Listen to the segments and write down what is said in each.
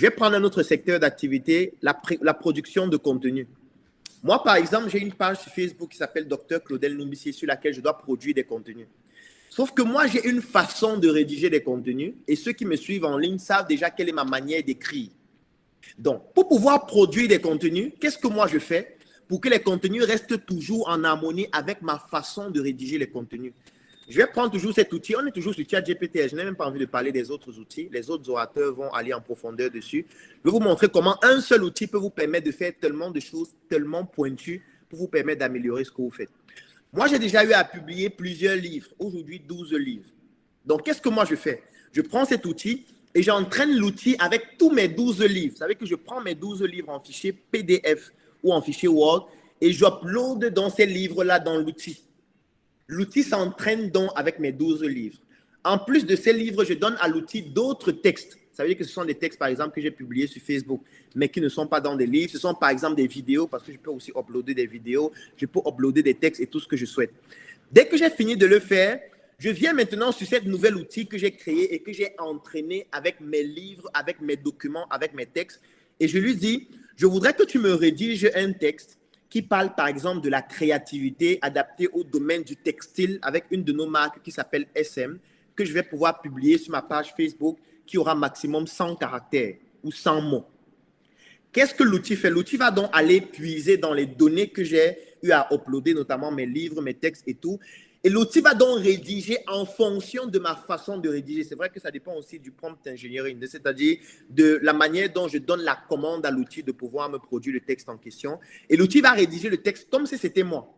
Je vais prendre un autre secteur d'activité, la production de contenu. Moi, par exemple, j'ai une page sur Facebook qui s'appelle Dr Claudel Numbissier sur laquelle je dois produire des contenus. Sauf que moi, j'ai une façon de rédiger des contenus et ceux qui me suivent en ligne savent déjà quelle est ma manière d'écrire. Donc, pour pouvoir produire des contenus, qu'est-ce que moi je fais pour que les contenus restent toujours en harmonie avec ma façon de rédiger les contenus? Je vais prendre toujours cet outil. On est toujours sur ChatGPT. Je n'ai même pas envie de parler des autres outils. Les autres orateurs vont aller en profondeur dessus. Je vais vous montrer comment un seul outil peut vous permettre de faire tellement de choses, tellement pointues, pour vous permettre d'améliorer ce que vous faites. Moi, j'ai déjà eu à publier plusieurs livres. Aujourd'hui, 12 livres. Donc, qu'est-ce que moi je fais? Je prends cet outil et j'entraîne l'outil avec tous mes 12 livres. Vous savez que je prends mes 12 livres en fichier PDF ou en fichier Word et j'upload dans ces livres-là dans l'outil. L'outil s'entraîne donc avec mes 12 livres. En plus de ces livres, je donne à l'outil d'autres textes. Ça veut dire que ce sont des textes, par exemple, que j'ai publiés sur Facebook, mais qui ne sont pas dans des livres. Ce sont, par exemple, des vidéos, parce que je peux aussi uploader des vidéos. Je peux uploader des textes et tout ce que je souhaite. Dès que j'ai fini de le faire, je viens maintenant sur cet nouvel outil que j'ai créé et que j'ai entraîné avec mes livres, avec mes documents, avec mes textes. Et je lui dis, je voudrais que tu me rédiges un texte qui parle par exemple de la créativité adaptée au domaine du textile avec une de nos marques qui s'appelle SM, que je vais pouvoir publier sur ma page Facebook qui aura maximum 100 caractères ou 100 mots. Qu'est-ce que l'outil fait? L'outil va donc aller puiser dans les données que j'ai eu à uploader, notamment mes livres, mes textes et tout. Et l'outil va donc rédiger en fonction de ma façon de rédiger. C'est vrai que ça dépend aussi du prompt engineering, c'est-à-dire de la manière dont je donne la commande à l'outil de pouvoir me produire le texte en question. Et l'outil va rédiger le texte comme si c'était moi.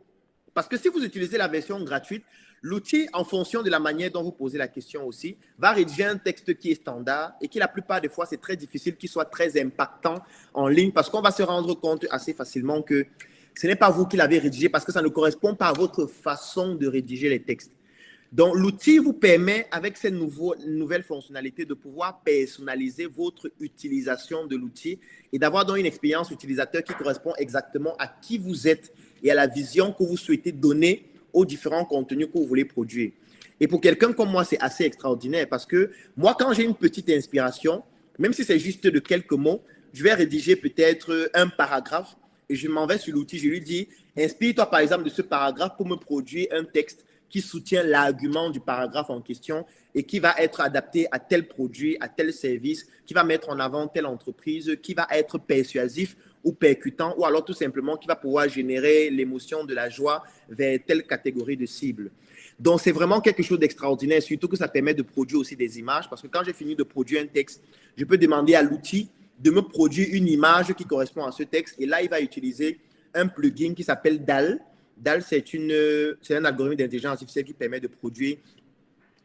Parce que si vous utilisez la version gratuite, l'outil, en fonction de la manière dont vous posez la question aussi, va rédiger un texte qui est standard et qui, la plupart des fois, c'est très difficile qu'il soit très impactant en ligne parce qu'on va se rendre compte assez facilement que ce n'est pas vous qui l'avez rédigé parce que ça ne correspond pas à votre façon de rédiger les textes. Donc, l'outil vous permet, avec cette nouvelle fonctionnalité, de pouvoir personnaliser votre utilisation de l'outil et d'avoir donc une expérience utilisateur qui correspond exactement à qui vous êtes et à la vision que vous souhaitez donner aux différents contenus que vous voulez produire. Et pour quelqu'un comme moi, c'est assez extraordinaire parce que moi, quand j'ai une petite inspiration, même si c'est juste de quelques mots, je vais rédiger peut-être un paragraphe et je m'en vais sur l'outil, je lui dis, inspire-toi par exemple de ce paragraphe pour me produire un texte qui soutient l'argument du paragraphe en question et qui va être adapté à tel produit, à tel service, qui va mettre en avant telle entreprise, qui va être persuasif ou percutant, ou alors tout simplement qui va pouvoir générer l'émotion de la joie vers telle catégorie de cible. Donc, c'est vraiment quelque chose d'extraordinaire, surtout que ça permet de produire aussi des images, parce que quand j'ai fini de produire un texte, je peux demander à l'outil de me produire une image qui correspond à ce texte, et là, il va utiliser un plugin qui s'appelle DAL. DAL, c'est un algorithme d'intelligence artificielle qui permet de produire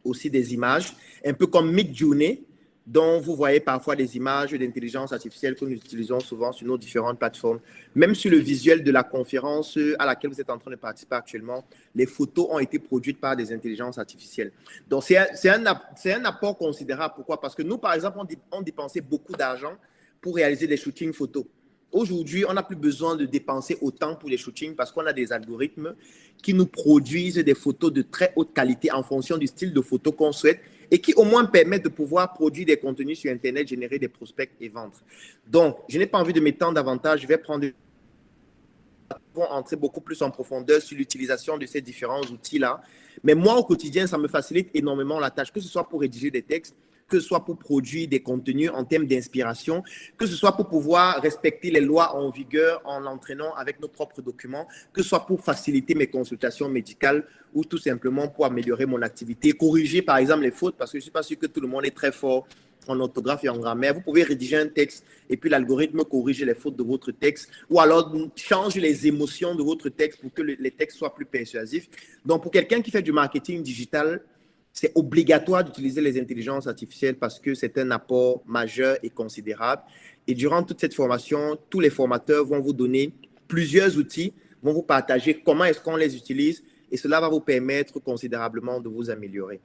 aussi des images, un peu comme Midjourney, dont vous voyez parfois des images d'intelligence artificielle que nous utilisons souvent sur nos différentes plateformes. Même sur le visuel de la conférence à laquelle vous êtes en train de participer actuellement, les photos ont été produites par des intelligences artificielles. Donc, c'est un apport considérable. Pourquoi? Parce que nous, par exemple, on dépensait beaucoup d'argent pour réaliser des shootings photos. Aujourd'hui, on n'a plus besoin de dépenser autant pour les shootings parce qu'on a des algorithmes qui nous produisent des photos de très haute qualité en fonction du style de photo qu'on souhaite et qui au moins permettent de pouvoir produire des contenus sur Internet, générer des prospects et vendre. Donc, je n'ai pas envie de m'étendre davantage. Je vais entrer beaucoup plus en profondeur sur l'utilisation de ces différents outils-là. Mais moi, au quotidien, ça me facilite énormément la tâche, que ce soit pour rédiger des textes, que ce soit pour produire des contenus en termes d'inspiration, que ce soit pour pouvoir respecter les lois en vigueur en l'entraînant avec nos propres documents, que ce soit pour faciliter mes consultations médicales ou tout simplement pour améliorer mon activité, corriger par exemple les fautes, parce que je ne suis pas sûr que tout le monde est très fort en orthographe et en grammaire. Vous pouvez rédiger un texte et puis l'algorithme corrige les fautes de votre texte ou alors change les émotions de votre texte pour que les textes soient plus persuasifs. Donc, pour quelqu'un qui fait du marketing digital, c'est obligatoire d'utiliser les intelligences artificielles parce que c'est un apport majeur et considérable. Et durant toute cette formation, tous les formateurs vont vous donner plusieurs outils, vont vous partager comment est-ce qu'on les utilise et cela va vous permettre considérablement de vous améliorer.